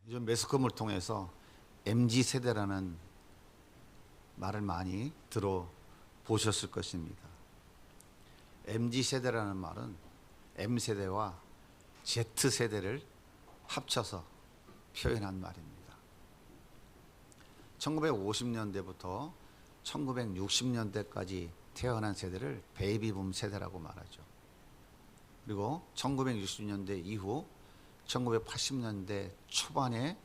요즘 매스컴을 통해서 MZ 세대라는 말을 많이 들어보셨을 것입니다. MZ 세대라는 말은 M 세대와 Z 세대를 합쳐서 표현한 말입니다. 1950년대부터 1960년대까지 태어난 세대를 베이비붐 세대라고 말하죠. 그리고 1960년대 이후 1980년대 초반에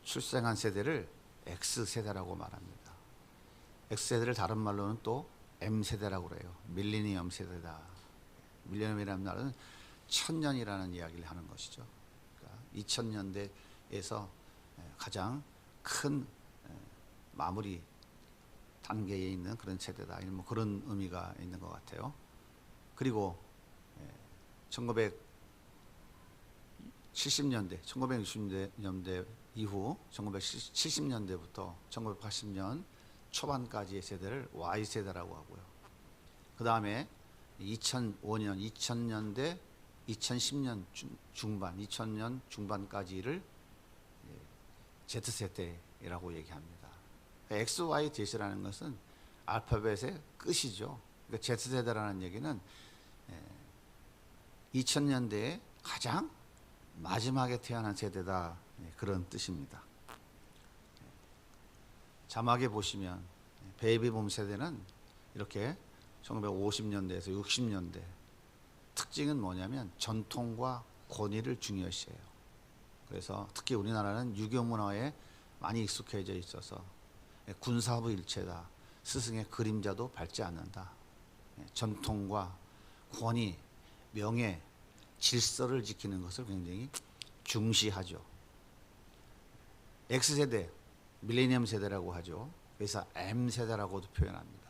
출생한 세대를 X세대라고 말합니다. X세대를 다른 말로는 또 M세대라고 그래요. 밀레니엄 세대다. 밀레니엄이라는 말은 천년이라는 이야기를 하는 것이죠. 그러니까 2000년대에서 가장 큰 마무리 단계에 있는 그런 세대다. 뭐 그런 의미가 있는 것 같아요. 그리고 1970년대, 1960년대 이후 1970년대부터 1980년 초반까지의 세대를 Y세대라고 하고요. 그 다음에 2005년, 2000년대, 2010년 중반, 2000년 중반까지를 Z세대라고 얘기합니다. X, Y, Z라는 것은 알파벳의 끝이죠. 그러니까 Z세대라는 얘기는 2000년대에 가장 마지막에 태어난 세대다, 그런 뜻입니다. 자막에 보시면 베이비붐 세대는 이렇게 1950년대에서 60년대 특징은 뭐냐면 전통과 권위를 중요시해요. 그래서 특히 우리나라는 유교 문화에 많이 익숙해져 있어서 군사부 일체다. 스승의 그림자도 밟지 않는다. 전통과 권위, 명예, 질서를 지키는 것을 굉장히 중시하죠. X세대, 밀레니엄 세대라고 하죠. 그래서 M세대라고도 표현합니다.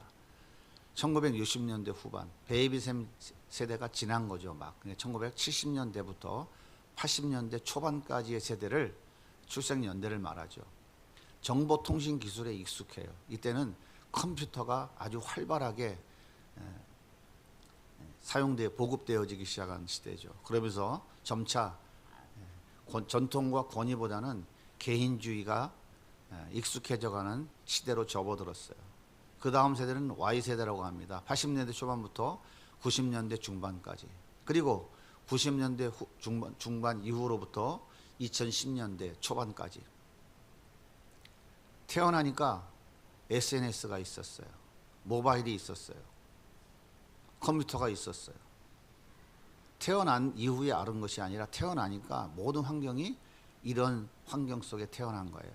1960년대 후반, 베이비붐 세대가 지난 거죠. 막 1970년대부터 80년대 초반까지의 세대를 출생 연대를 말하죠. 정보통신 기술에 익숙해요. 이때는 컴퓨터가 아주 활발하게 보급되어지기 시작한 시대죠. 그러면서 점차 전통과 권위보다는 개인주의가 익숙해져가는 시대로 접어들었어요. 그 다음 세대는 Y세대라고 합니다. 80년대 초반부터 90년대 중반까지, 그리고 90년대 중반 이후로부터 2010년대 초반까지. 태어나니까 SNS가 있었어요. 모바일이 있었어요. 컴퓨터가 있었어요. 태어난 이후에 알은 것이 아니라 태어나니까 모든 환경이 이런 환경 속에 태어난 거예요.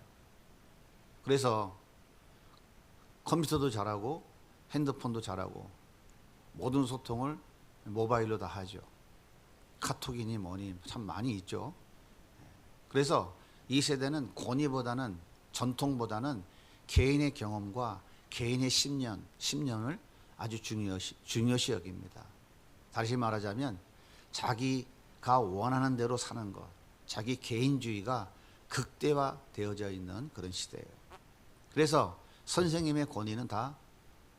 그래서 컴퓨터도 잘하고 핸드폰도 잘하고 모든 소통을 모바일로 다 하죠. 카톡이니 뭐니 참 많이 있죠. 그래서 이 세대는 권위보다는, 전통보다는 개인의 경험과 개인의 신념을 아주 중요시 여깁니다. 다시 말하자면 자기가 원하는 대로 사는 것, 자기 개인주의가 극대화되어져 있는 그런 시대예요. 그래서 선생님의 권위는 다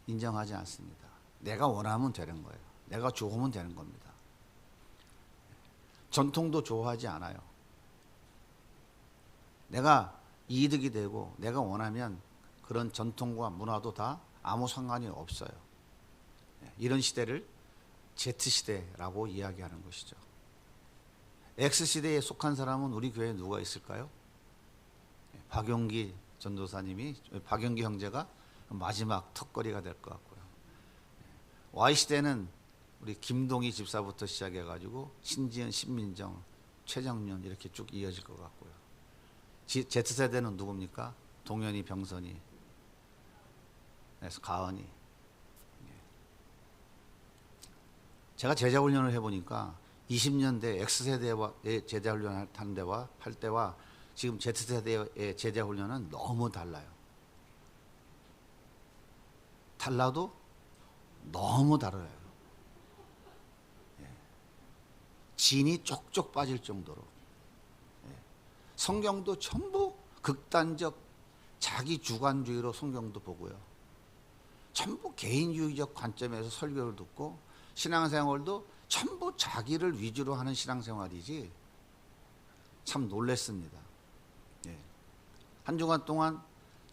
인정하지 않습니다. 내가 원하면 되는 거예요. 내가 좋으면 되는 겁니다. 전통도 좋아하지 않아요. 내가 이득이 되고 내가 원하면 그런 전통과 문화도 다 아무 상관이 없어요. 이런 시대를 Z시대라고 이야기하는 것이죠. X시대에 속한 사람은 우리 교회에 누가 있을까요? 박용기 전도사님이, 박용기 형제가 마지막 턱걸이가 될 것 같고요. Y시대는 우리 김동희 집사부터 시작해가지고 신지은, 신민정, 최정윤 이렇게 쭉 이어질 것 같고요. Z세대는 누굽니까? 동현이, 병선이, 그래서 가은이. 제가 제자훈련을 해보니까 20년대 X세대의 제자훈련을 할 때와 지금 Z세대의 제자훈련은 너무 달라요. 달라도 너무 다르요. 진이 쪽쪽 빠질 정도로. 성경도 전부 극단적 자기 주관주의로 성경도 보고요. 전부 개인주의적 관점에서 설교를 듣고 신앙생활도 전부 자기를 위주로 하는 신앙생활이지, 참 놀랬습니다. 한 주간 동안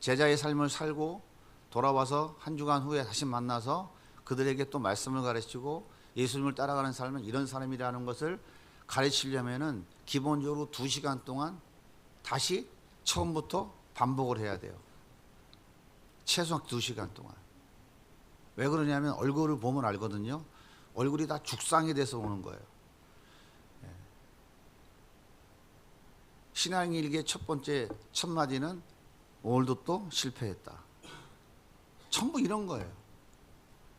제자의 삶을 살고 돌아와서 한 주간 후에 다시 만나서 그들에게 또 말씀을 가르치고 예수님을 따라가는 삶은 이런 사람이라는 것을 가르치려면은 기본적으로 2시간 동안 다시 처음부터 반복을 해야 돼요. 최소한 2시간 동안. 왜 그러냐면 얼굴을 보면 알거든요. 얼굴이 다 죽상이 돼서 오는 거예요. 신앙일기의 첫 번째 첫 마디는 오늘도 또 실패했다. 전부 이런 거예요.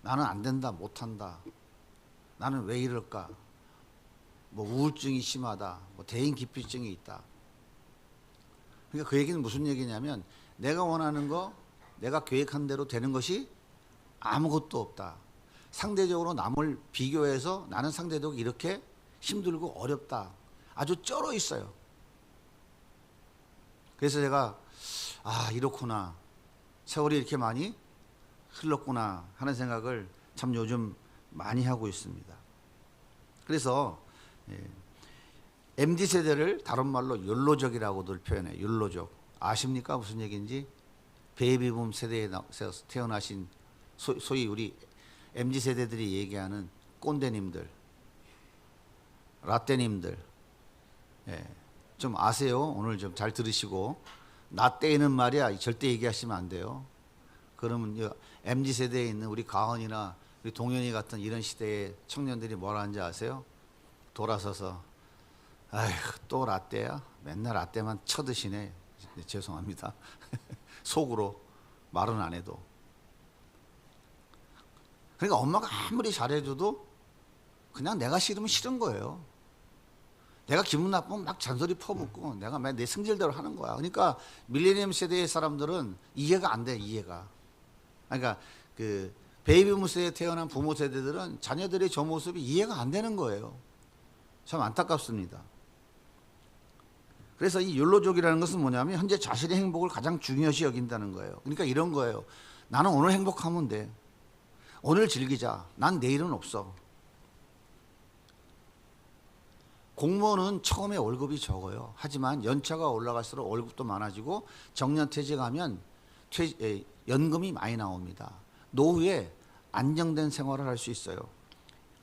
나는 안 된다, 못한다. 나는 왜 이럴까? 뭐 우울증이 심하다, 뭐 대인기피증이 있다. 그러니까 그 얘기는 무슨 얘기냐면 내가 원하는 거, 내가 계획한 대로 되는 것이 아무것도 없다. 상대적으로 남을 비교해서 나는 상대적으로 이렇게 힘들고 어렵다. 아주 쩔어 있어요. 그래서 제가 이렇구나. 세월이 이렇게 많이 흘렀구나 하는 생각을 참 요즘 많이 하고 있습니다. 그래서 MZ세대를 다른 말로 욜로족이라고들 표현해요. 욜로족. 아십니까? 무슨 얘기인지? 베이비붐 세대에 태어나신 소위 우리 MZ세대들이 얘기하는 꼰대님들, 라떼님들, 좀 아세요? 오늘 좀 잘 들으시고. 나 때에는 말이야 절대 얘기하시면 안 돼요. 그러면 MZ세대에 있는 우리 가은이나 우리 동현이 같은 이런 시대의 청년들이 뭐라 하는지 아세요? 돌아서서 아휴 또 라떼야? 맨날 라떼만 쳐드시네. 죄송합니다. 속으로 말은 안 해도. 그러니까 엄마가 아무리 잘해줘도 그냥 내가 싫으면 싫은 거예요. 내가 기분 나쁘면 막 잔소리 퍼붓고 내가 내 성질대로 하는 거야. 그러니까 밀레니엄 세대의 사람들은 이해가 안 돼. 이해가. 그러니까 그 베이비붐 세대에 태어난 부모 세대들은 자녀들의 저 모습이 이해가 안 되는 거예요. 참 안타깝습니다. 그래서 이 욜로족이라는 것은 뭐냐면 현재 자신의 행복을 가장 중요시 여긴다는 거예요. 그러니까 이런 거예요. 나는 오늘 행복하면 돼. 오늘 즐기자. 난 내일은 없어. 공무원은 처음에 월급이 적어요. 하지만 연차가 올라갈수록 월급도 많아지고 정년퇴직하면 연금이 많이 나옵니다. 노후에 안정된 생활을 할 수 있어요.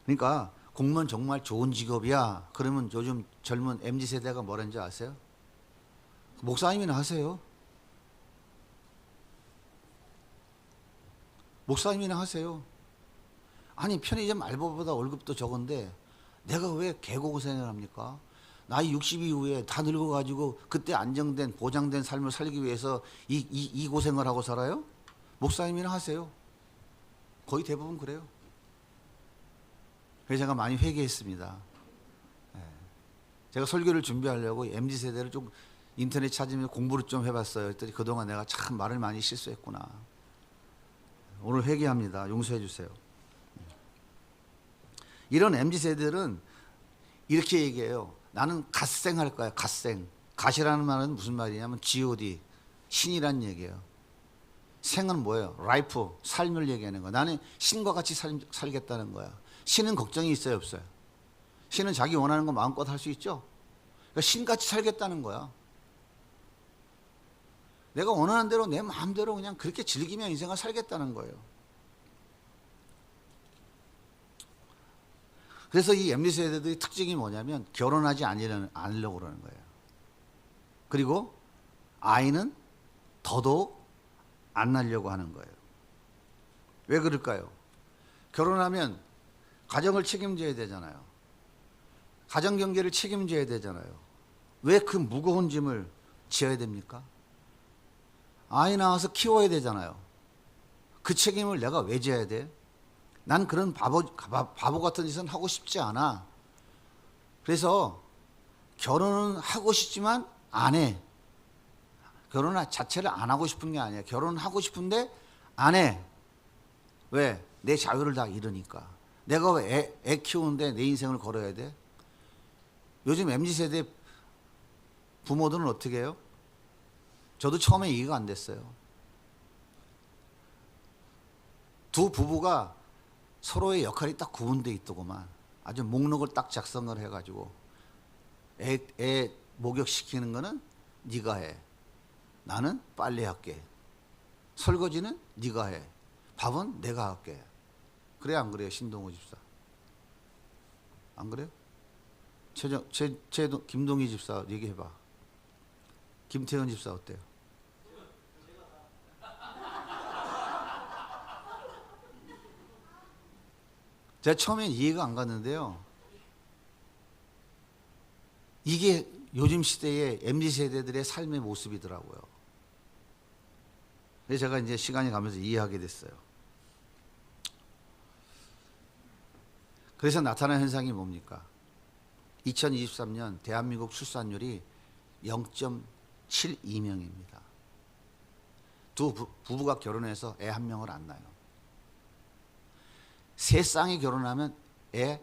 그러니까 공무원 정말 좋은 직업이야. 그러면 요즘 젊은 MZ세대가 뭐라는지 아세요? 목사님이나 하세요. 목사님이나 하세요. 아니 편의점 알바보다 월급도 적은데 내가 왜 개고생을 합니까? 나이 60 이후에 다 늙어가지고 그때 안정된 보장된 삶을 살기 위해서 이 고생을 하고 살아요? 목사님이나 하세요. 거의 대부분 그래요. 그래서 제가 많이 회개했습니다. 제가 설교를 준비하려고 MZ세대를 좀 인터넷 찾으면서 공부를 좀 해봤어요. 그랬더니 그동안 내가 참 말을 많이 실수했구나. 오늘 회개합니다. 용서해 주세요. 이런 MZ세대들은 이렇게 얘기해요. 나는 갓생 할 거야. 갓생. 갓이라는 말은 무슨 말이냐면 God, 신이란 얘기예요. 생은 뭐예요? 라이프, 삶을 얘기하는 거야. 나는 신과 같이 살겠다는 거야. 신은 걱정이 있어요, 없어요? 신은 자기 원하는 거 마음껏 할 수 있죠? 그러니까 신같이 살겠다는 거야. 내가 원하는 대로 내 마음대로 그냥 그렇게 즐기며 인생을 살겠다는 거예요. 그래서 이 MZ세대들의 특징이 뭐냐면 결혼하지 않으려고 그러는 거예요. 그리고 아이는 더더욱 안 낳으려고 하는 거예요. 왜 그럴까요? 결혼하면 가정을 책임져야 되잖아요. 가정경제를 책임져야 되잖아요. 왜 그 무거운 짐을 지어야 됩니까? 아이 낳아서 키워야 되잖아요. 그 책임을 내가 왜 져야 돼? 난 그런 바보 같은 짓은 하고 싶지 않아. 그래서 결혼은 하고 싶지만 안 해. 결혼 자체를 안 하고 싶은 게 아니야. 결혼은 하고 싶은데 안 해. 왜? 내 자유를 다 잃으니까. 내가 왜 애 키우는데 내 인생을 걸어야 돼? 요즘 MZ세대 부모들은 어떻게 해요? 저도 처음에 이해가 안 됐어요. 두 부부가 서로의 역할이 딱 구분되어 있더구만. 아주 목록을 딱 작성을 해가지고 애 목욕시키는 거는 네가 해. 나는 빨래할게. 설거지는 네가 해. 밥은 내가 할게. 그래 안 그래요? 신동호 집사. 안 그래요? 김동희 집사 얘기해봐. 김태현 집사 어때요? 제가 처음엔 이해가 안 갔는데요. 이게 요즘 시대의 MZ세대들의 삶의 모습이더라고요. 그래서 제가 이제 시간이 가면서 이해하게 됐어요. 그래서 나타난 현상이 뭡니까? 2023년 대한민국 출산율이 0.72명입니다. 두 부부가 결혼해서 애 한 명을 안 낳아요. 세 쌍이 결혼하면 애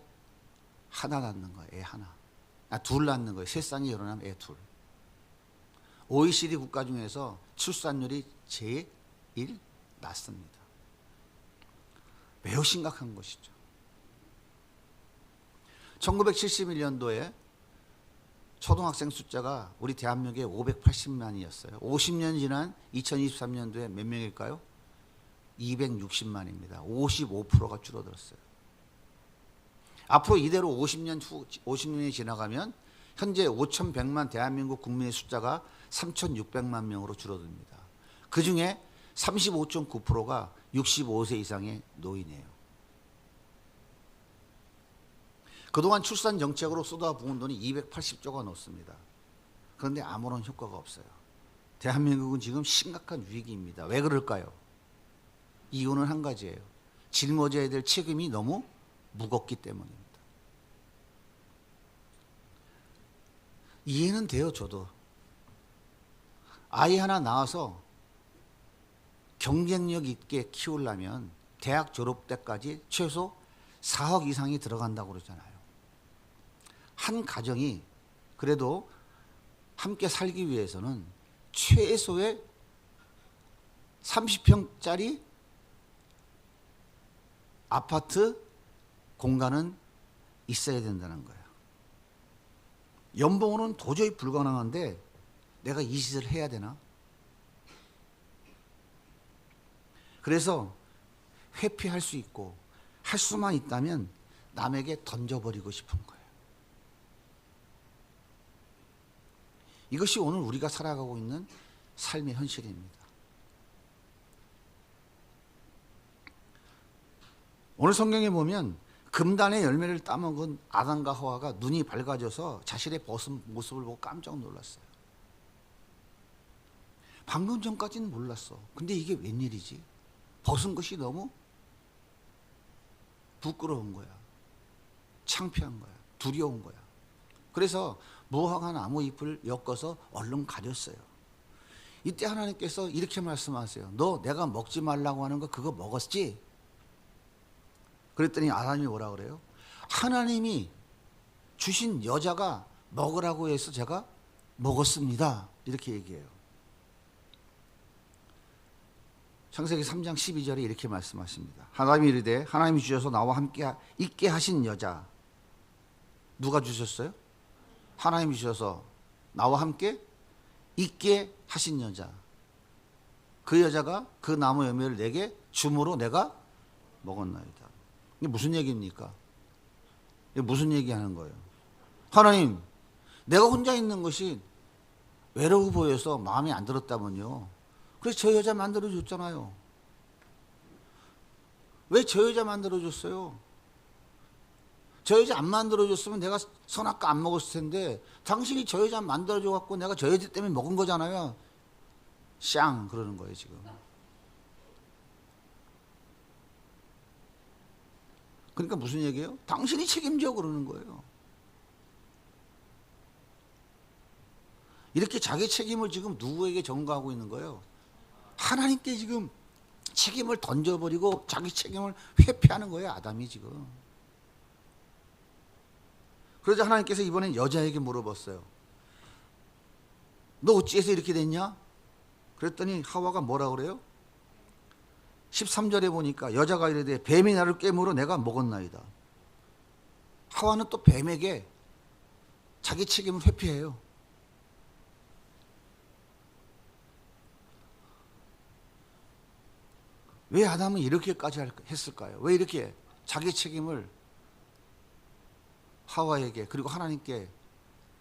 하나 낳는 거예요. 애 하나. 둘 낳는 거예요. 세 쌍이 결혼하면 애 둘. OECD 국가 중에서 출산율이 제일 낮습니다. 매우 심각한 것이죠. 1971년도에 초등학생 숫자가 우리 대한민국에 580만이었어요. 50년 지난 2023년도에 몇 명일까요? 260만입니다. 55%가 줄어들었어요. 앞으로 이대로 50년이 지나가면 현재 5,100만 대한민국 국민의 숫자가 3,600만 명으로 줄어듭니다. 그 중에 35.9%가 65세 이상의 노인이에요. 그동안 출산 정책으로 쏟아부은 돈이 280조가 넘습니다. 그런데 아무런 효과가 없어요. 대한민국은 지금 심각한 위기입니다. 왜 그럴까요? 이유는 한 가지예요. 짊어져야 될 책임이 너무 무겁기 때문입니다. 이해는 돼요, 저도. 아이 하나 낳아서 경쟁력 있게 키우려면 대학 졸업 때까지 최소 4억 이상이 들어간다고 그러잖아요. 한 가정이 그래도 함께 살기 위해서는 최소의 30평짜리 아파트 공간은 있어야 된다는 거예요. 연봉으로는 도저히 불가능한데 내가 이 짓을 해야 되나? 그래서 회피할 수 있고 할 수만 있다면 남에게 던져버리고 싶은 거예요. 이것이 오늘 우리가 살아가고 있는 삶의 현실입니다. 오늘 성경에 보면 금단의 열매를 따먹은 아담과 하와가 눈이 밝아져서 자신의 벗은 모습을 보고 깜짝 놀랐어요. 방금 전까지는 몰랐어. 근데 이게 웬일이지? 벗은 것이 너무 부끄러운 거야. 창피한 거야. 두려운 거야. 그래서 무화과 나무 잎을 엮어서 얼른 가렸어요. 이때 하나님께서 이렇게 말씀하세요. 너 내가 먹지 말라고 하는 거 그거 먹었지? 그랬더니 아담이 뭐라 그래요? 하나님이 주신 여자가 먹으라고 해서 제가 먹었습니다. 이렇게 얘기해요. 창세기 3장 12절에 이렇게 말씀하십니다. 하나님이 이르되 하나님이 주셔서 나와 함께 있게 하신 여자. 누가 주셨어요? 하나님이 주셔서 나와 함께 있게 하신 여자. 그 여자가 그 나무 열매를 내게 줌으로 내가 먹었나이다. 이게 무슨 얘기입니까? 이게 무슨 얘기하는 거예요? 하나님, 내가 혼자 있는 것이 외로워 보여서 마음에 안 들었다면요. 그래서 저 여자 만들어줬잖아요. 왜 저 여자 만들어줬어요? 저 여자 안 만들어줬으면 내가 선악과 안 먹었을 텐데 당신이 저 여자 만들어줘갖고 내가 저 여자 때문에 먹은 거잖아요. 쌍 그러는 거예요 지금. 그러니까 무슨 얘기예요? 당신이 책임져 그러는 거예요. 이렇게 자기 책임을 지금 누구에게 전가하고 있는 거예요? 하나님께 지금 책임을 던져버리고 자기 책임을 회피하는 거예요, 아담이 지금. 그러자 하나님께서 이번엔 여자에게 물어봤어요. 너 어찌해서 이렇게 됐냐? 그랬더니 하와가 뭐라 그래요? 13절에 보니까 여자가 이르되 뱀이 나를 깨물어 내가 먹었나이다. 하와는 또 뱀에게 자기 책임을 회피해요. 왜 아담은 이렇게까지 했을까요? 왜 이렇게 자기 책임을 하와에게 그리고 하나님께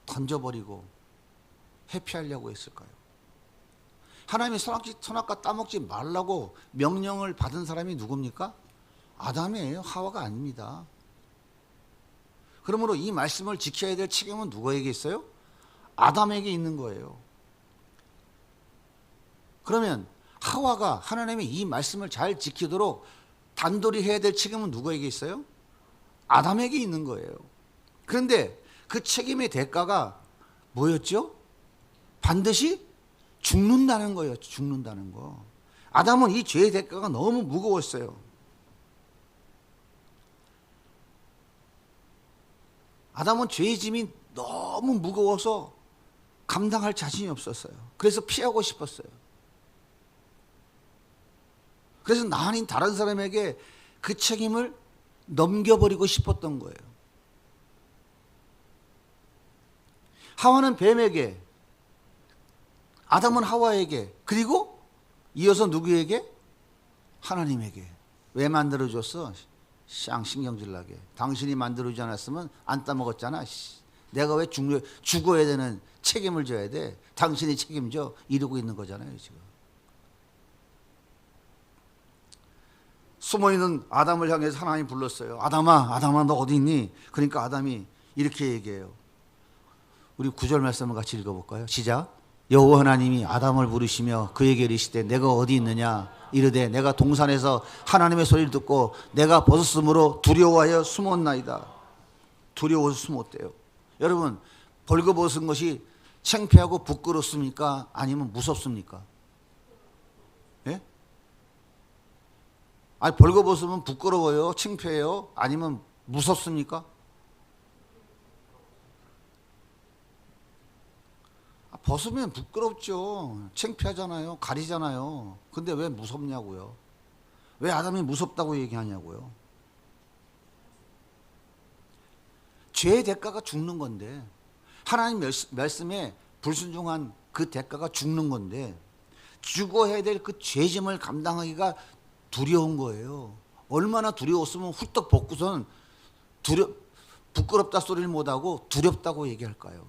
던져버리고 회피하려고 했을까요? 하나님이 선악과 따먹지 말라고 명령을 받은 사람이 누굽니까? 아담이에요. 하와가 아닙니다. 그러므로 이 말씀을 지켜야 될 책임은 누구에게 있어요? 아담에게 있는 거예요. 그러면 하와가 하나님의 이 말씀을 잘 지키도록 단돌이 해야 될 책임은 누구에게 있어요? 아담에게 있는 거예요. 그런데 그 책임의 대가가 뭐였죠? 반드시 죽는다는 거예요. 죽는다는 거. 아담은 이 죄의 대가가 너무 무거웠어요. 아담은 죄의 짐이 너무 무거워서 감당할 자신이 없었어요. 그래서 피하고 싶었어요. 그래서 나 아닌 다른 사람에게 그 책임을 넘겨버리고 싶었던 거예요. 하와는 뱀에게, 아담은 하와에게, 그리고 이어서 누구에게? 하나님에게. 왜 만들어줬어? 신경질 나게. 당신이 만들어주지 않았으면 안 따먹었잖아. 내가 왜 죽어야 되는 책임을 져야 돼? 당신이 책임져. 이러고 있는 거잖아요, 지금. 숨어있는 아담을 향해서 하나님이 불렀어요. 아담아, 너 어디 있니? 그러니까 아담이 이렇게 얘기해요. 우리 9절 말씀을 같이 읽어볼까요? 시작. 여호와 하나님이 아담을 부르시며 그에게 이르시되 내가 어디 있느냐? 이르되 내가 동산에서 하나님의 소리를 듣고 내가 벗었으므로 두려워하여 숨었나이다. 두려워서 숨었대요. 여러분, 벌거벗은 것이 창피하고 부끄럽습니까? 아니면 무섭습니까? 예? 아니, 벌거벗으면 부끄러워요? 창피해요? 아니면 무섭습니까? 벗으면 부끄럽죠. 창피하잖아요. 가리잖아요. 근데 왜 무섭냐고요. 왜 아담이 무섭다고 얘기하냐고요. 죄의 대가가 죽는 건데, 하나님 말씀에 불순종한 그 대가가 죽는 건데, 죽어야 될 그 죄짐을 감당하기가 두려운 거예요. 얼마나 두려웠으면 훌떡 벗고선 부끄럽다 소리를 못하고 두렵다고 얘기할까요?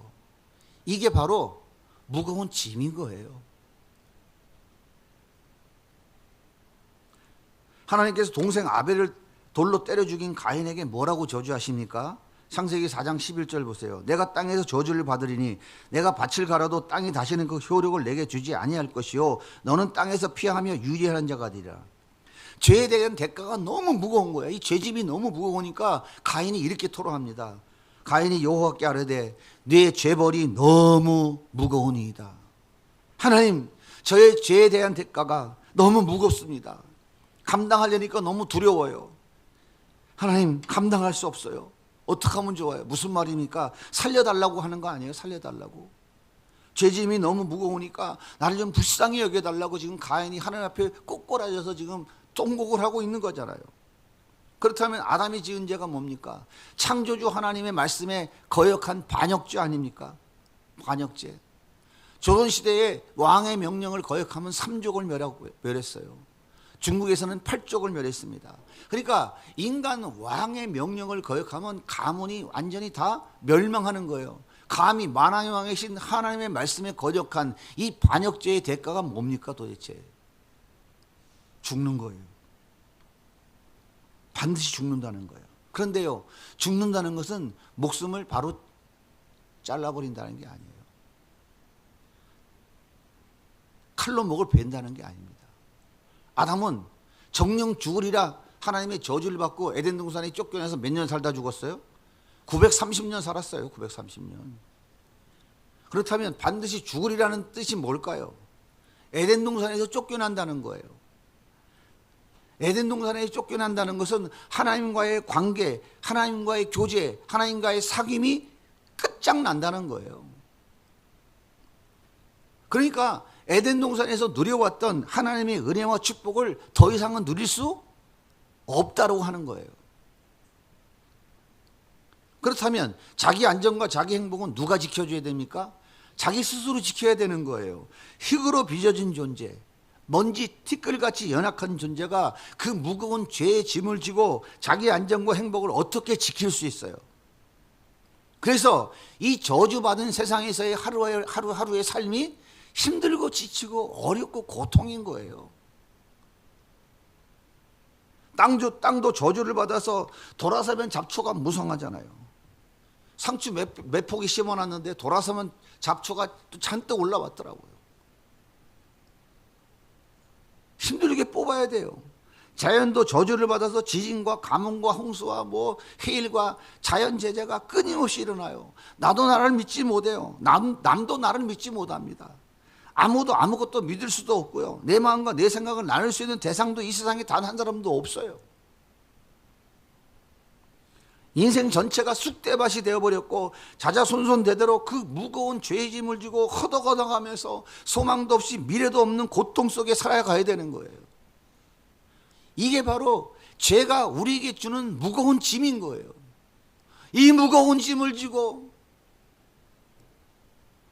이게 바로 무거운 짐인 거예요. 하나님께서 동생 아벨을 돌로 때려 죽인 가인에게 뭐라고 저주하십니까? 창세기 4장 11절 보세요. 내가 땅에서 저주를 받으리니 내가 밭을 갈아도 땅이 다시는 그 효력을 내게 주지 아니할 것이요 너는 땅에서 피하며 유리한 자가 되리라. 죄에 대한 대가가 너무 무거운 거예요. 이 죄짐이 너무 무거우니까 가인이 이렇게 토로합니다. 가인이 여호와께 아뢰되 네 죄벌이 너무 무거우니이다. 하나님, 저의 죄에 대한 대가가 너무 무겁습니다. 감당하려니까 너무 두려워요. 하나님, 감당할 수 없어요. 어떻게 하면 좋아요? 무슨 말입니까? 살려달라고 하는 거 아니에요? 살려달라고. 죄짐이 너무 무거우니까 나를 좀 불쌍히 여겨달라고 지금 가인이 하나님 앞에 꼿꼿하셔서 지금 통곡을 하고 있는 거잖아요. 그렇다면 아담이 지은 죄가 뭡니까? 창조주 하나님의 말씀에 거역한 반역죄 아닙니까? 반역죄. 조선시대에 왕의 명령을 거역하면 3족을 멸했어요. 중국에서는 8족을 멸했습니다. 그러니까 인간 왕의 명령을 거역하면 가문이 완전히 다 멸망하는 거예요. 감히 만왕의 왕이신 하나님의 말씀에 거역한 이 반역죄의 대가가 뭡니까 도대체? 죽는 거예요. 반드시 죽는다는 거예요. 그런데요, 죽는다는 것은 목숨을 바로 잘라버린다는 게 아니에요. 칼로 목을 벤다는 게 아닙니다. 아담은 정령 죽으리라 하나님의 저주를 받고 에덴 동산에 쫓겨나서 몇 년 살다 죽었어요? 930년 살았어요. 930년. 그렇다면 반드시 죽으리라는 뜻이 뭘까요? 에덴 동산에서 쫓겨난다는 거예요. 에덴 동산에 쫓겨난다는 것은 하나님과의 관계, 하나님과의 교제, 하나님과의 사귐이 끝장난다는 거예요. 그러니까 에덴 동산에서 누려왔던 하나님의 은혜와 축복을 더 이상은 누릴 수 없다고 하는 거예요. 그렇다면 자기 안전과 자기 행복은 누가 지켜줘야 됩니까? 자기 스스로 지켜야 되는 거예요. 흙으로 빚어진 존재, 먼지 티끌같이 연약한 존재가 그 무거운 죄의 짐을 지고 자기 안전과 행복을 어떻게 지킬 수 있어요? 그래서 이 저주받은 세상에서의 하루하루의 삶이 힘들고 지치고 어렵고 고통인 거예요. 땅도 저주를 받아서 돌아서면 잡초가 무성하잖아요. 상추 몇 포기 심어놨는데 돌아서면 잡초가 또 잔뜩 올라왔더라고요. 힘들게 뽑아야 돼요. 자연도 저주를 받아서 지진과 가뭄과 홍수와 해일과 자연재해가 끊임없이 일어나요. 나도 나를 믿지 못해요. 남도 나를 믿지 못합니다. 아무도 아무것도 믿을 수도 없고요. 내 마음과 내 생각을 나눌 수 있는 대상도 이 세상에 단 한 사람도 없어요. 인생 전체가 쑥대밭이 되어버렸고 자자손손대대로 그 무거운 죄의 짐을 지고 허덕허덕하면서 소망도 없이 미래도 없는 고통 속에 살아가야 되는 거예요. 이게 바로 죄가 우리에게 주는 무거운 짐인 거예요. 이 무거운 짐을 지고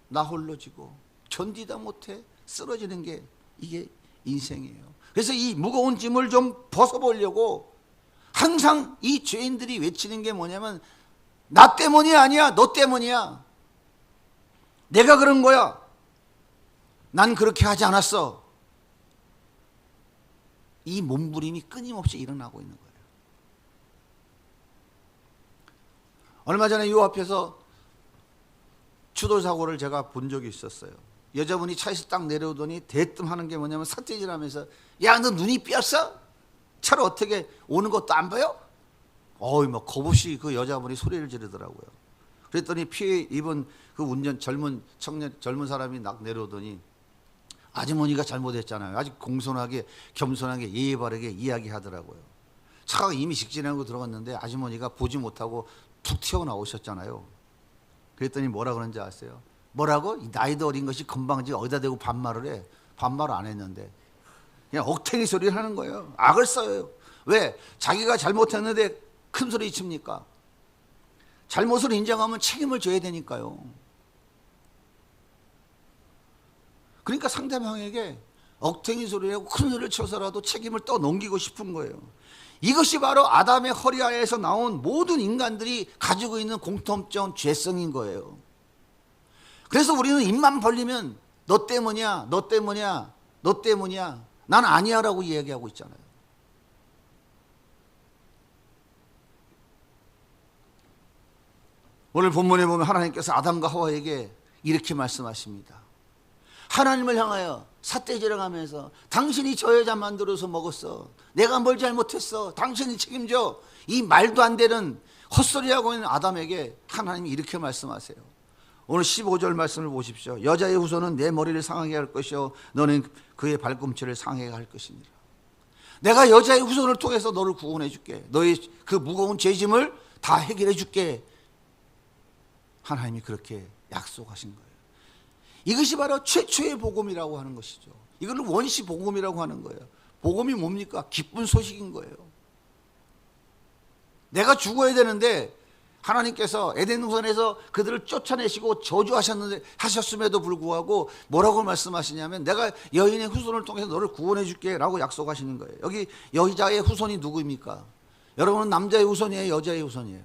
나 홀로 지고 견디다 못해 쓰러지는 게 이게 인생이에요. 그래서 이 무거운 짐을 좀 벗어보려고 항상 이 죄인들이 외치는 게 뭐냐면 나 때문이 아니야, 너 때문이야. 내가 그런 거야. 난 그렇게 하지 않았어. 이 몸부림이 끊임없이 일어나고 있는 거예요. 얼마 전에 요 앞에서 추돌사고를 제가 본 적이 있었어요. 여자분이 차에서 딱 내려오더니 대뜸 하는 게 뭐냐면 삿대질하면서 야, 너 눈이 삐었어? 차로 어떻게 오는 것도 안 봐요? 막 겁없이 그 여자분이 소리를 지르더라고요. 그랬더니 피해 입은 그 젊은 사람이 막 내려오더니 아주머니가 잘못했잖아요. 아주 공손하게 겸손하게 예의 바르게 이야기하더라고요. 차가 이미 직진하고 들어갔는데 아주머니가 보지 못하고 툭 튀어나오셨잖아요. 그랬더니 뭐라 그런지 아세요? 뭐라고? 나이도 어린 것이 건방지 어디다 대고 반말을 해. 반말을 안 했는데 그냥 억탱이 소리를 하는 거예요. 악을 써요. 왜? 자기가 잘못했는데 큰 소리 칩니까? 잘못을 인정하면 책임을 져야 되니까요. 그러니까 상대방에게 억탱이 소리하고 큰 소리를 쳐서라도 책임을 떠넘기고 싶은 거예요. 이것이 바로 아담의 허리 아래에서 나온 모든 인간들이 가지고 있는 공통점 죄성인 거예요. 그래서 우리는 입만 벌리면 너 때문이야, 너 때문이야, 너 때문이야, 난 아니야 라고 이야기하고 있잖아요. 오늘 본문에 보면 하나님께서 아담과 하와에게 이렇게 말씀하십니다. 하나님을 향하여 삿대질을 하면서 당신이 저 여자 만들어서 먹었어. 내가 뭘 잘못했어. 당신이 책임져. 이 말도 안 되는 헛소리하고 있는 아담에게 하나님이 이렇게 말씀하세요. 오늘 15절 말씀을 보십시오. 여자의 후손은 내 머리를 상하게 할 것이요 너는 그의 발꿈치를 상하게 할 것이니라. 내가 여자의 후손을 통해서 너를 구원해 줄게. 너의 그 무거운 죄짐을 다 해결해 줄게. 하나님이 그렇게 약속하신 거예요. 이것이 바로 최초의 복음이라고 하는 것이죠. 이걸 원시 복음이라고 하는 거예요. 복음이 뭡니까? 기쁜 소식인 거예요. 내가 죽어야 되는데 하나님께서 에덴 동산에서 그들을 쫓아내시고 저주하셨음에도 불구하고 뭐라고 말씀하시냐면 내가 여인의 후손을 통해서 너를 구원해 줄게 라고 약속하시는 거예요. 여기 여자의 후손이 누구입니까? 여러분은 남자의 후손이에요? 여자의 후손이에요?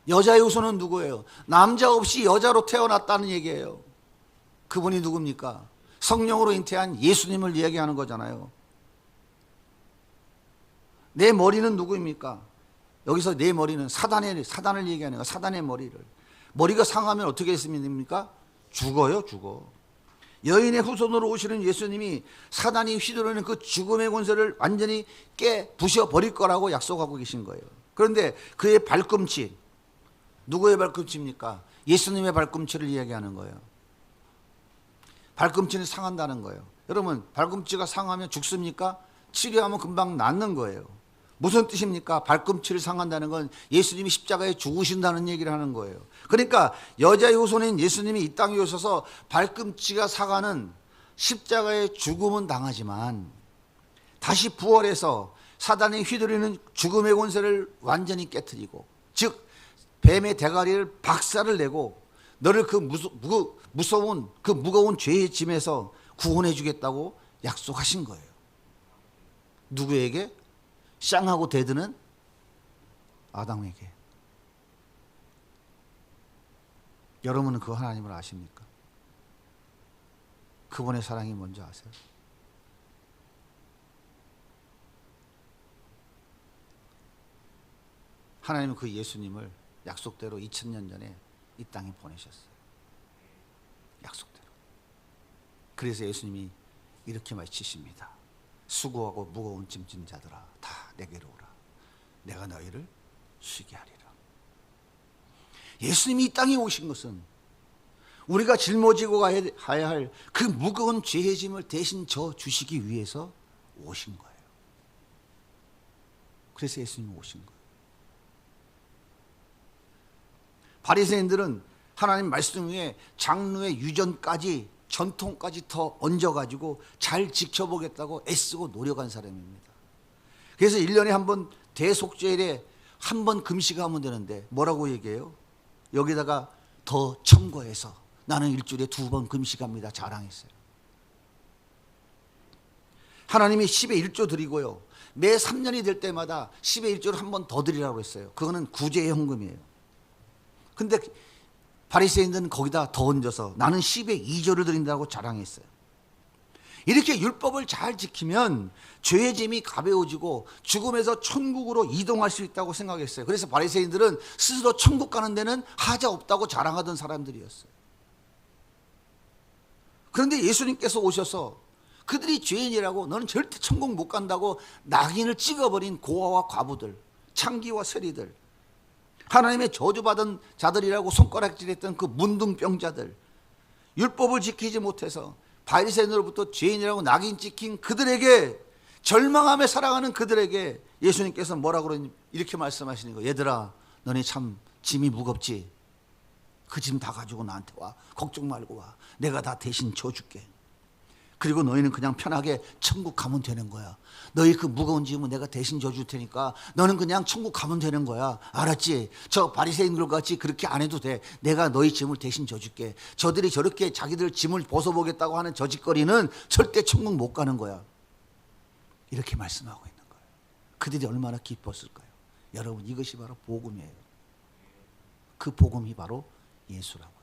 여자의 후손은 누구예요? 남자 없이 여자로 태어났다는 얘기예요. 그분이 누굽니까? 성령으로 잉태한 예수님을 이야기하는 거잖아요. 내 머리는 누구입니까? 여기서 내 머리는 사단을 얘기하는 거예요. 사단의 머리를. 머리가 상하면 어떻게 했습니까? 죽어요, 죽어. 여인의 후손으로 오시는 예수님이 사단이 휘두르는 그 죽음의 권세를 완전히 부셔버릴 거라고 약속하고 계신 거예요. 그런데 그의 발꿈치, 누구의 발꿈치입니까? 예수님의 발꿈치를 이야기하는 거예요. 발꿈치는 상한다는 거예요. 여러분, 발꿈치가 상하면 죽습니까? 치료하면 금방 낫는 거예요. 무슨 뜻입니까? 발꿈치를 상한다는 건 예수님이 십자가에 죽으신다는 얘기를 하는 거예요. 그러니까 여자의 후손인 예수님이 이 땅에 오셔서 발꿈치가 상하는 십자가의 죽음은 당하지만 다시 부활해서 사단이 휘두르는 죽음의 권세를 완전히 깨트리고, 즉 뱀의 대가리를 박살을 내고 너를 그 무서운 그 무거운 죄의 짐에서 구원해 주겠다고 약속하신 거예요. 누구에게? 쌍하고 대드는 아담에게. 여러분은 그 하나님을 아십니까? 그분의 사랑이 뭔지 아세요? 하나님은 그 예수님을 약속대로 2000년 전에 이 땅에 보내셨어요. 약속대로. 그래서 예수님이 이렇게 말치십니다. 수고하고 무거운 짐진 자들아 다 내게로 오라. 내가 너희를 쉬게 하리라. 예수님이 이 땅에 오신 것은 우리가 짊어지고 가야 할 그 무거운 죄의 짐을 대신 져 주시기 위해서 오신 거예요. 그래서 예수님이 오신 거예요. 바리새인들은 하나님 말씀 위에 장로의 유전까지 전통까지 더 얹어가지고 잘 지켜보겠다고 애쓰고 노력한 사람입니다. 그래서 1년에 한 번 대속죄일에 한 번 금식하면 되는데 뭐라고 얘기해요? 여기다가 더 첨가해서 나는 일주일에 2번 금식합니다 자랑했어요. 하나님이 10의 1조 드리고요, 매 3년이 될 때마다 10의 1조를 한 번 더 드리라고 했어요. 그거는 구제의 헌금이에요. 근데 바리새인들은 거기다 더 얹어서 나는 10의 2조를 드린다고 자랑했어요. 이렇게 율법을 잘 지키면 죄의 짐이 가벼워지고 죽음에서 천국으로 이동할 수 있다고 생각했어요. 그래서 바리새인들은 스스로 천국 가는 데는 하자 없다고 자랑하던 사람들이었어요. 그런데 예수님께서 오셔서 그들이 죄인이라고 너는 절대 천국 못 간다고 낙인을 찍어버린 고아와 과부들, 창기와 세리들, 하나님의 저주받은 자들이라고 손가락질했던 그 문둥병자들, 율법을 지키지 못해서 바리새인으로부터 죄인이라고 낙인 찍힌 그들에게, 절망하며 살아가는 그들에게 예수님께서 뭐라고 그러니 이렇게 말씀하시는 거예요. 얘들아 너네 참 짐이 무겁지? 그 짐 다 가지고 나한테 와. 걱정 말고 와. 내가 다 대신 져줄게. 그리고 너희는 그냥 편하게 천국 가면 되는 거야. 너희 그 무거운 짐은 내가 대신 져줄 테니까 너는 그냥 천국 가면 되는 거야. 알았지? 저 바리새인들 같이 그렇게 안 해도 돼. 내가 너희 짐을 대신 져줄게. 저들이 저렇게 자기들 짐을 벗어보겠다고 하는 저 짓거리는 절대 천국 못 가는 거야. 이렇게 말씀하고 있는 거예요. 그들이 얼마나 기뻤을까요? 여러분, 이것이 바로 복음이에요. 그 복음이 바로 예수라고요.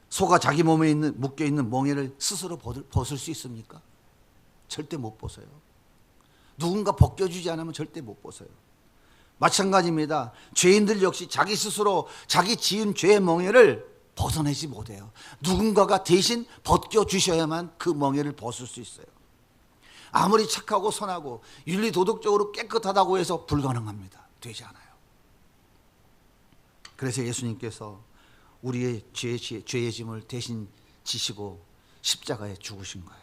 소가 자기 몸에 묶여있는 멍에를 스스로 벗을 수 있습니까? 절대 못 벗어요. 누군가 벗겨주지 않으면 절대 못 벗어요. 마찬가지입니다. 죄인들 역시 자기 스스로 자기 지은 죄의 멍에를 벗어내지 못해요. 누군가가 대신 벗겨주셔야만 그 멍에를 벗을 수 있어요. 아무리 착하고 선하고 윤리 도덕적으로 깨끗하다고 해서 불가능합니다. 되지 않아요. 그래서 예수님께서 우리의 죄의 짐을 대신 지시고 십자가에 죽으신 거예요.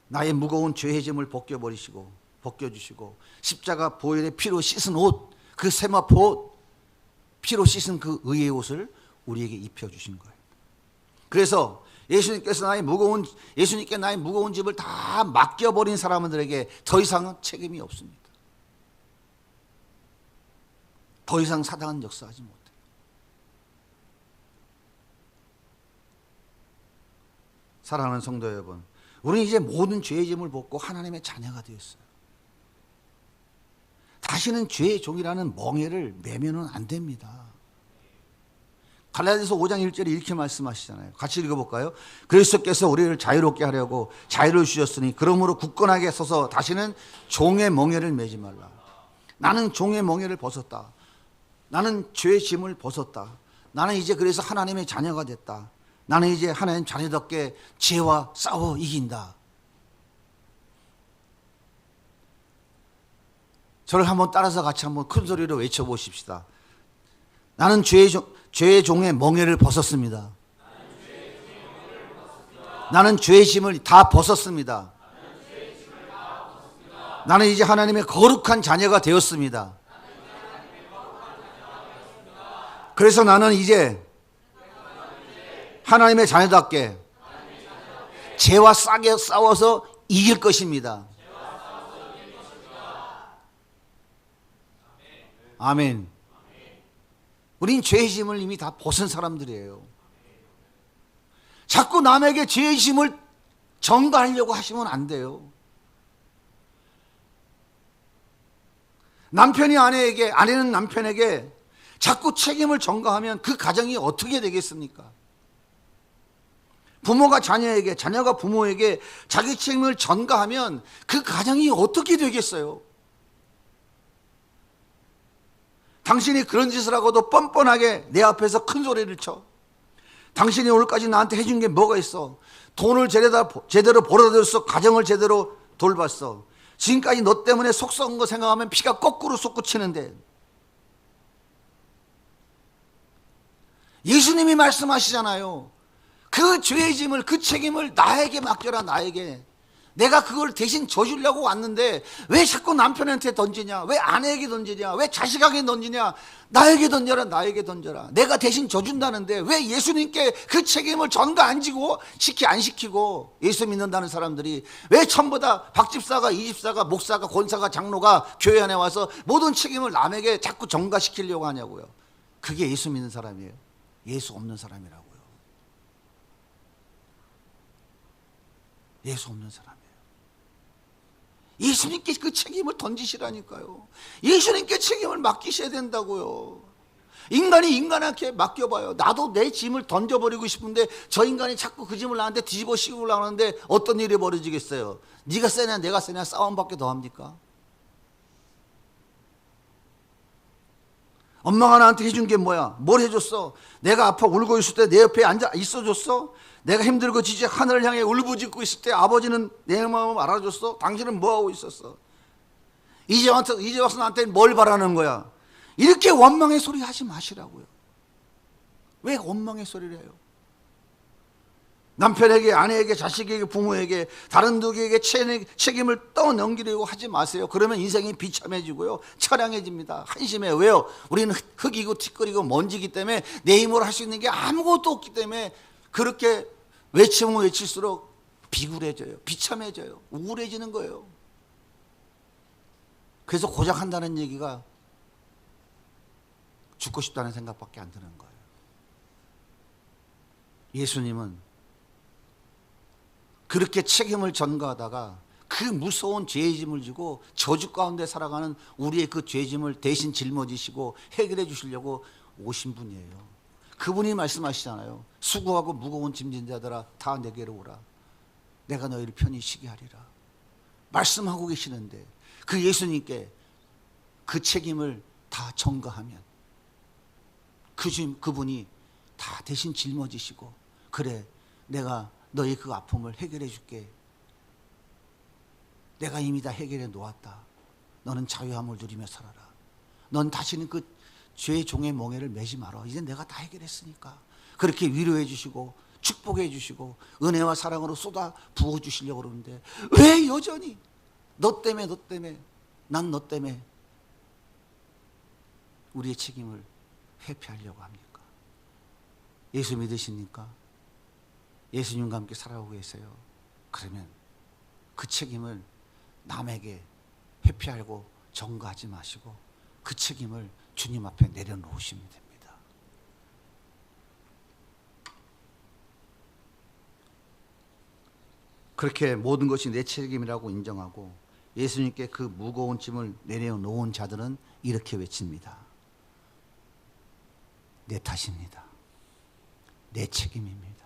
나의 무거운 죄의 짐을 벗겨주시고 십자가 보혈의 피로 씻은 옷, 그 세마포 옷, 피로 씻은 그 의의 옷을 우리에게 입혀주신 거예요. 그래서 예수님께 나의 무거운 짐을 다 맡겨버린 사람들에게 더 이상은 책임이 없습니다. 더 이상 사단은 역사하지 못해요. 사랑하는 성도 여러분, 우리는 이제 모든 죄의 짐을 벗고 하나님의 자녀가 되었어요. 다시는 죄의 종이라는 멍에를 매면은 안 됩니다. 갈라디아서 5장 1절에 이렇게 말씀하시잖아요. 같이 읽어볼까요? 그리스도께서 우리를 자유롭게 하려고 자유를 주셨으니 그러므로 굳건하게 서서 다시는 종의 멍에를 매지 말라. 나는 종의 멍에를 벗었다. 나는 죄의 짐을 벗었다. 나는 이제 그래서 하나님의 자녀가 됐다. 나는 이제 하나님 자녀답게 죄와 싸워 이긴다. 저를 한번 따라서 같이 한번 큰 소리로 외쳐보십시다. 나는 죄의 종의 멍에를 벗었습니다. 나는 죄의 짐을 다 벗었습니다. 나는 이제 하나님의 거룩한 자녀가 되었습니다. 그래서 나는 이제 하나님의 자녀답게 죄와 싸게 싸워서 이길 것입니다. 아멘. 우린 죄의 짐을 이미 다 벗은 사람들이에요. 자꾸 남에게 죄의 짐을 전가하려고 하시면 안 돼요. 남편이 아내에게, 아내는 남편에게 자꾸 책임을 전가하면 그 가정이 어떻게 되겠습니까? 부모가 자녀에게, 자녀가 부모에게 자기 책임을 전가하면 그 가정이 어떻게 되겠어요? 당신이 그런 짓을 하고도 뻔뻔하게 내 앞에서 큰 소리를 쳐. 당신이 오늘까지 나한테 해준 게 뭐가 있어? 돈을 제대로 벌어들였어. 가정을 제대로 돌봤어. 지금까지 너 때문에 속 썩은 거 생각하면 피가 거꾸로 솟구치는데, 예수님이 말씀하시잖아요. 그 죄의 짐을, 그 책임을 나에게 맡겨라. 나에게. 내가 그걸 대신 져주려고 왔는데 왜 자꾸 남편한테 던지냐? 왜 아내에게 던지냐? 왜 자식에게 던지냐? 나에게 던져라. 나에게 던져라. 내가 대신 져준다는데 왜 예수님께 그 책임을 전가 안 지고 안 시키고, 예수 믿는다는 사람들이 왜 전부 다 박집사가, 이집사가, 목사가, 권사가, 장로가 교회 안에 와서 모든 책임을 남에게 자꾸 전가시키려고 하냐고요. 그게 예수 믿는 사람이에요. 예수 없는 사람이라고요. 예수 없는 사람이에요. 예수님께 그 책임을 던지시라니까요. 예수님께 책임을 맡기셔야 된다고요. 인간이 인간한테 맡겨봐요. 나도 내 짐을 던져버리고 싶은데 저 인간이 자꾸 그 짐을 나한테 뒤집어 씌우려고 하는데 어떤 일이 벌어지겠어요? 네가 세냐 내가 세냐 싸움밖에 더 합니까? 엄마가 나한테 해준 게 뭐야? 뭘 해줬어? 내가 아파 울고 있을 때 내 옆에 앉아 있어줬어? 내가 힘들고 지지 하늘을 향해 울부짖고 있을 때 아버지는 내 마음을 알아줬어? 당신은 뭐하고 있었어? 이제 와서 나한테 뭘 바라는 거야? 이렇게 원망의 소리 하지 마시라고요. 왜 원망의 소리를 해요? 남편에게, 아내에게, 자식에게, 부모에게, 다른 누구에게 책임을 떠넘기려고 하지 마세요. 그러면 인생이 비참해지고요, 처량해집니다. 한심해요. 왜요? 우리는 흙이고 티끌이고 먼지기 때문에 내 힘으로 할 수 있는 게 아무것도 없기 때문에 그렇게 외치면 외칠수록 비굴해져요. 비참해져요. 우울해지는 거예요. 그래서 고작 한다는 얘기가 죽고 싶다는 생각밖에 안 드는 거예요. 예수님은 그렇게 책임을 전가하다가 그 무서운 죄의 짐을 지고 저주 가운데 살아가는 우리의 그 죄의 짐을 대신 짊어지시고 해결해 주시려고 오신 분이에요. 그분이 말씀하시잖아요. 수고하고 무거운 짐진 자들아 다 내게로 오라. 내가 너희를 편히 쉬게 하리라. 말씀하고 계시는데 그 예수님께 그 책임을 다 전가하면 그분이 다 대신 짊어지시고, 그래 내가 너희 그 아픔을 해결해 줄게. 내가 이미 다 해결해 놓았다. 너는 자유함을 누리며 살아라. 넌 다시는 그 죄의 종의 멍에를 매지 마라. 이제 내가 다 해결했으니까. 그렇게 위로해 주시고 축복해 주시고 은혜와 사랑으로 쏟아 부어 주시려고 그러는데 왜 여전히 너 때문에 난 너 때문에 우리의 책임을 회피하려고 합니까? 예수 믿으십니까? 예수님과 함께 살아오고 계세요. 그러면 그 책임을 남에게 회피하고 전가하지 마시고 그 책임을 주님 앞에 내려놓으시면 됩니다. 그렇게 모든 것이 내 책임이라고 인정하고 예수님께 그 무거운 짐을 내려놓은 자들은 이렇게 외칩니다. 내 탓입니다. 내 책임입니다.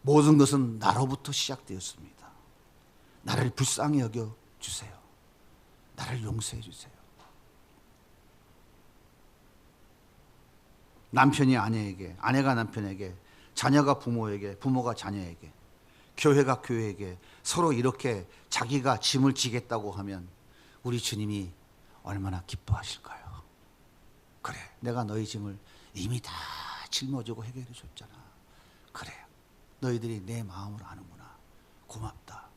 모든 것은 나로부터 시작되었습니다. 나를 불쌍히 여겨 주세요. 나를 용서해 주세요. 남편이 아내에게, 아내가 남편에게, 자녀가 부모에게, 부모가 자녀에게, 교회가 교회에게 서로 이렇게 자기가 짐을 지겠다고 하면 우리 주님이 얼마나 기뻐하실까요? 그래, 내가 너희 짐을 이미 다 짊어지고 해결해 줬잖아. 그래, 너희들이 내 마음을 아는구나. 고맙다.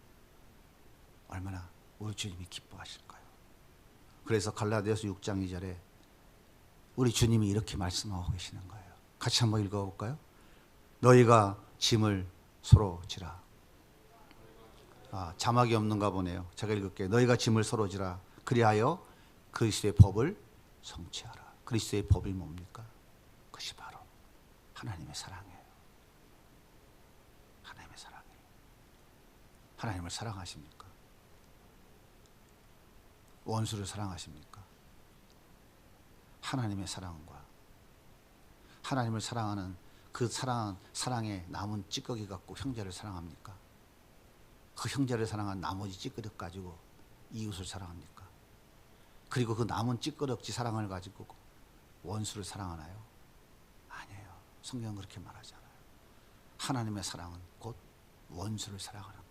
얼마나 우리 주님이 기뻐하실까요? 그래서 갈라디아서 6장 2절에 우리 주님이 이렇게 말씀하고 계시는 거예요. 같이 한번 읽어볼까요? 너희가 짐을 서로 지라. 자막이 없는가 보네요. 제가 읽을게요. 너희가 짐을 서로 지라. 그리하여 그리스도의 법을 성취하라. 그리스도의 법이 뭡니까? 그것이 바로 하나님의 사랑이에요. 하나님을 사랑하십니까? 원수를 사랑하십니까? 하나님의 사랑과 하나님을 사랑하는 그 사랑에 남은 찌꺼기 갖고 형제를 사랑합니까? 그 형제를 사랑한 나머지 찌꺼기 가지고 이웃을 사랑합니까? 그리고 그 남은 찌꺼기 사랑을 가지고 원수를 사랑하나요? 아니에요. 성경은 그렇게 말하지 않아요. 하나님의 사랑은 곧 원수를 사랑하는 거예요.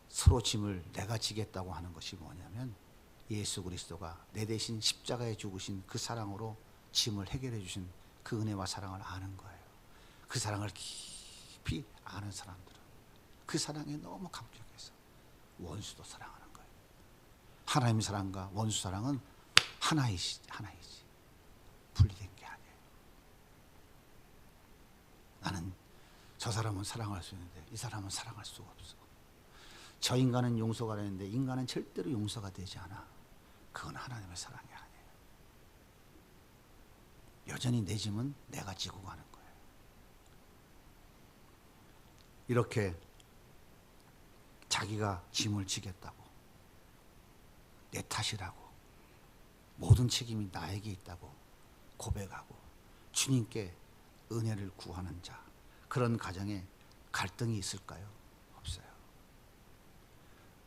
서로 짐을 내가 지겠다고 하는 것이 뭐냐면 예수 그리스도가 내 대신 십자가에 죽으신 그 사랑으로 짐을 해결해 주신 그 은혜와 사랑을 아는 거예요. 그 사랑을 깊이 아는 사람들은 그 사랑에 너무 감격해서 원수도 사랑하는 거예요. 하나님의 사랑과 원수 사랑은 하나이지 분리된 게 아니에요. 나는 저 사람은 사랑할 수 있는데 이 사람은 사랑할 수가 없어. 저 인간은 용서가 되는데 인간은 절대로 용서가 되지 않아. 그건 하나님의 사랑이 아니에요. 여전히 내 짐은 내가 지고 가는 거예요. 이렇게 자기가 짐을 지겠다고, 내 탓이라고, 모든 책임이 나에게 있다고 고백하고 주님께 은혜를 구하는 자, 그런 가정에 갈등이 있을까요? 없어요.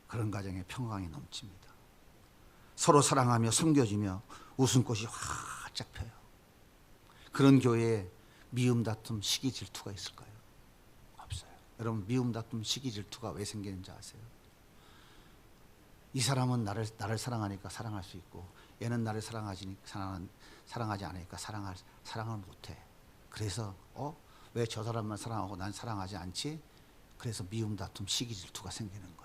그런 가정에 평강이 넘칩니다. 서로 사랑하며 섬겨주며 웃음꽃이 활짝 펴요. 그런 교회에 미움, 다툼, 시기, 질투가 있을까요? 없어요. 여러분, 미움, 다툼, 시기, 질투가 왜 생기는지 아세요? 이 사람은 나를 사랑하니까 사랑할 수 있고 얘는 나를 사랑하지 않으니까 사랑을 못해. 그래서 왜 저 사람만 사랑하고 난 사랑하지 않지? 그래서 미움, 다툼, 시기, 질투가 생기는 거예요.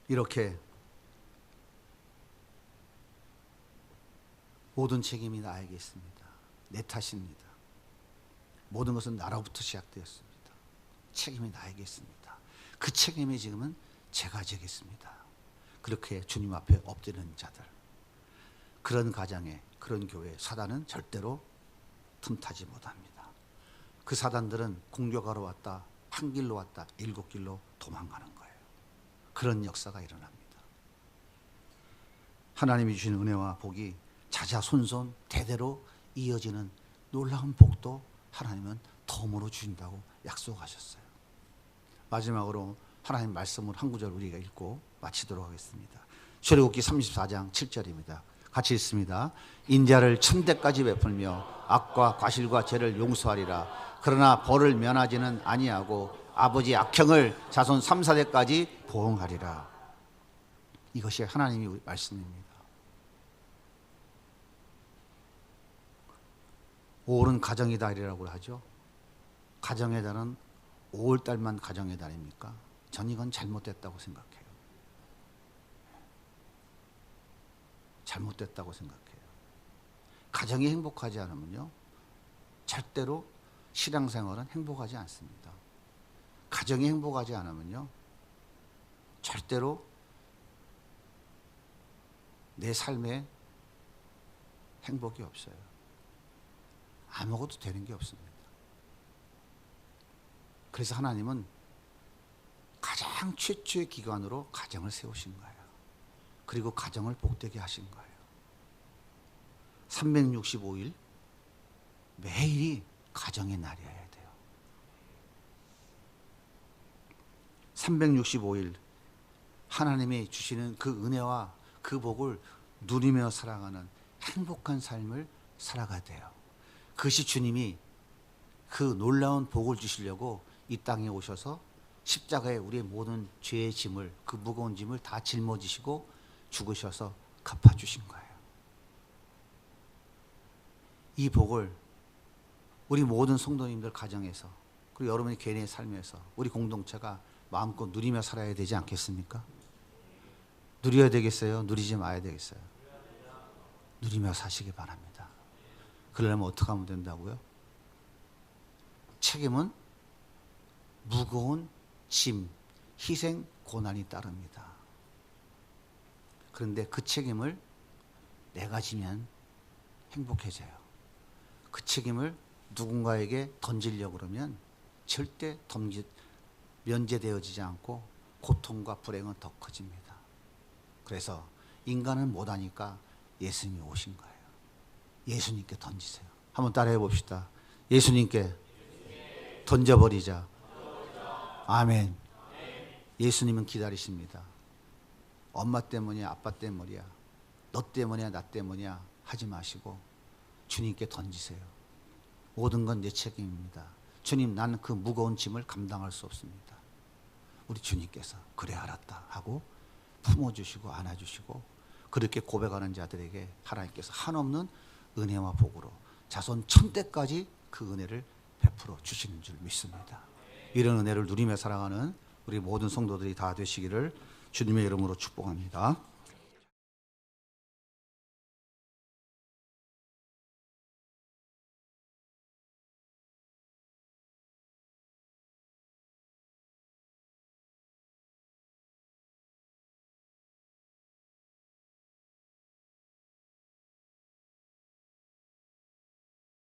이렇게 모든 책임이 나에게 있습니다. 내 탓입니다. 모든 것은 나로부터 시작되었습니다. 책임이 나에게 있습니다. 그 책임이 지금은 제가 지겠습니다. 그렇게 주님 앞에 엎드리는 자들, 그런 가정에, 그런 교회에 사단은 절대로 틈타지 못합니다. 그 사단들은 공격하러 왔다, 한 길로 왔다, 7길로 도망가는 거예요. 그런 역사가 일어납니다. 하나님이 주신 은혜와 복이 자자손손 대대로 이어지는 놀라운 복도 하나님은 덤으로 주신다고 약속하셨어요. 마지막으로 하나님 말씀을 한 구절 우리가 읽고 마치도록 하겠습니다. 출애굽기 34장 7절입니다. 같이 읽습니다. 인자를 천대까지 베풀며 악과 과실과 죄를 용서하리라. 그러나 벌을 면하지는 아니하고 아버지 악형을 자손 3, 4대까지 보응하리라. 이것이 하나님의 말씀입니다. 5월은 가정의 달이라고 하죠. 가정의 달은 5월달만 가정의 달입니까? 전 이건 잘못됐다고 생각해요. 잘못됐다고 생각해요. 가정이 행복하지 않으면요, 절대로 신앙생활은 행복하지 않습니다. 가정이 행복하지 않으면요, 절대로 내 삶에 행복이 없어요. 아무것도 되는 게 없습니다. 그래서 하나님은 가장 최초의 기관으로 가정을 세우신 거예요. 그리고 가정을 복되게 하신 거예요. 365일 매일이 가정의 날이어야 돼요. 365일 하나님이 주시는 그 은혜와 그 복을 누리며 살아가는 행복한 삶을 살아가야 돼요. 그것이 주님이 그 놀라운 복을 주시려고 이 땅에 오셔서 십자가에 우리의 모든 죄의 짐을, 그 무거운 짐을 다 짊어지시고 죽으셔서 갚아주신 거예요. 이 복을 우리 모든 성도님들 가정에서, 그리고 여러분의 개인의 삶에서 우리 공동체가 마음껏 누리며 살아야 되지 않겠습니까? 누려야 되겠어요? 누리지 마야 되겠어요? 누리며 사시기 바랍니다. 그러려면 어떻게 하면 된다고요? 책임은 무거운 짐, 희생, 고난이 따릅니다. 그런데 그 책임을 내가 지면 행복해져요. 그 책임을 누군가에게 던지려고 그러면 절대 면제되어지지 않고 고통과 불행은 더 커집니다. 그래서 인간은 못하니까 예수님이 오신 거예요. 예수님께 던지세요. 한번 따라해 봅시다. 예수님께 던져버리자. 아멘. 예수님은 기다리십니다. 엄마 때문이야, 아빠 때문이야, 너 때문이야, 나 때문이야 하지 마시고 주님께 던지세요. 모든 건 내 책임입니다. 주님, 나는 그 무거운 짐을 감당할 수 없습니다. 우리 주님께서 그래 알았다 하고 품어주시고 안아주시고, 그렇게 고백하는 자들에게 하나님께서 한없는 은혜와 복으로 자손 천대까지 그 은혜를 베풀어 주시는 줄 믿습니다. 이런 은혜를 누리며 살아가는 우리 모든 성도들이 다 되시기를 주님의 이름으로 축복합니다.